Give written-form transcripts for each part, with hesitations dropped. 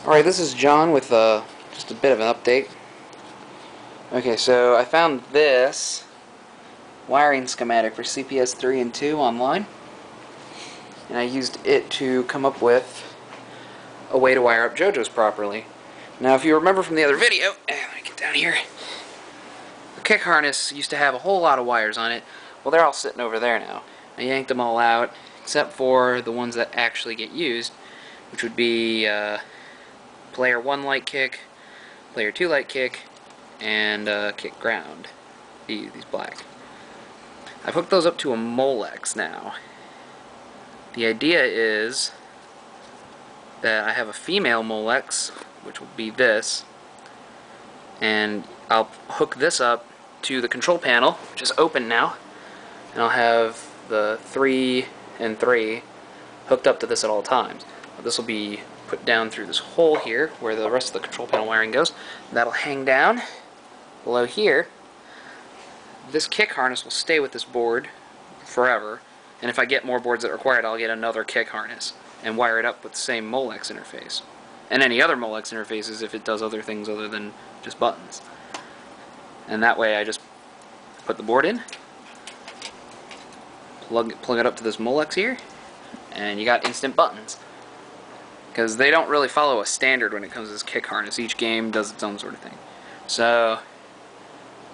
Alright, this is John with just a bit of an update. Okay, so I found this wiring schematic for CPS-3 and 2 online, and I used it to come up with a way to wire up JoJo's properly. Now, if you remember from the other video, let me get down here, the kick harness used to have a whole lot of wires on it. Well, they're all sitting over there now. I yanked them all out, except for the ones that actually get used, which would be player 1 light kick, player 2 light kick, and kick ground. These black. I've hooked those up to a Molex now. The idea is that I have a female Molex, which will be this, and I'll hook this up to the control panel, which is open now, and I'll have the 3 and 3 hooked up to this at all times. This will be put down through this hole here where the rest of the control panel wiring goes. That'll hang down below here. This kick harness will stay with this board forever, and if I get more boards that are required, I'll get another kick harness and wire it up with the same Molex interface and any other Molex interfaces if it does other things other than just buttons. And that way I just put the board in, plug it up to this Molex here, and you got instant buttons. Because they don't really follow a standard when it comes to this kick harness. Each game does its own sort of thing. So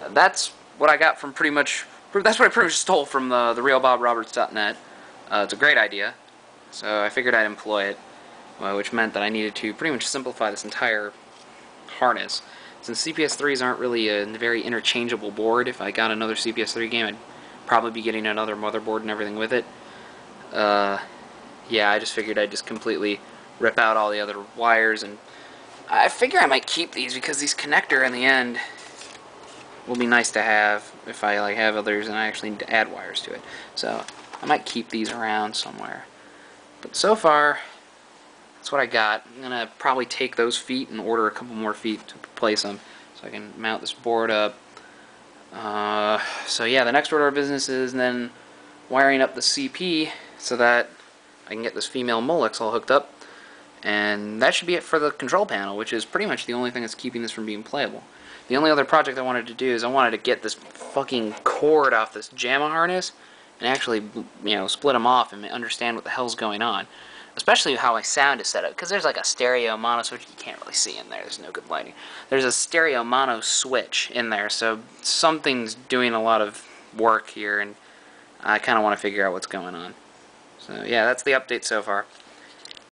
that's what I got from that's what I pretty much stole from the realbobroberts.net. It's a great idea, so I figured I'd employ it, which meant that I needed to pretty much simplify this entire harness. Since CPS-3s aren't really a very interchangeable board, if I got another CPS-3 game, I'd probably be getting another motherboard and everything with it. Yeah, I just figured I'd just completely rip out all the other wires, and I figure I might keep these because these connector in the end will be nice to have if I have others and I actually need to add wires to it. So I might keep these around somewhere. But so far, that's what I got. I'm gonna probably take those feet and order a couple more feet to replace them so I can mount this board up. So yeah, the next order of business is then wiring up the CP so that I can get this female Molex all hooked up. And that should be it for the control panel, which is pretty much the only thing that's keeping this from being playable. The only other project I wanted to do is I wanted to get this fucking cord off this JAMA harness and actually, split them off and understand what the hell's going on. Especially how my sound is set up, because there's like a stereo mono switch. You can't really see in there, there's no good lighting. There's a stereo mono switch in there, so something's doing a lot of work here, and I kind of want to figure out what's going on. So yeah, that's the update so far.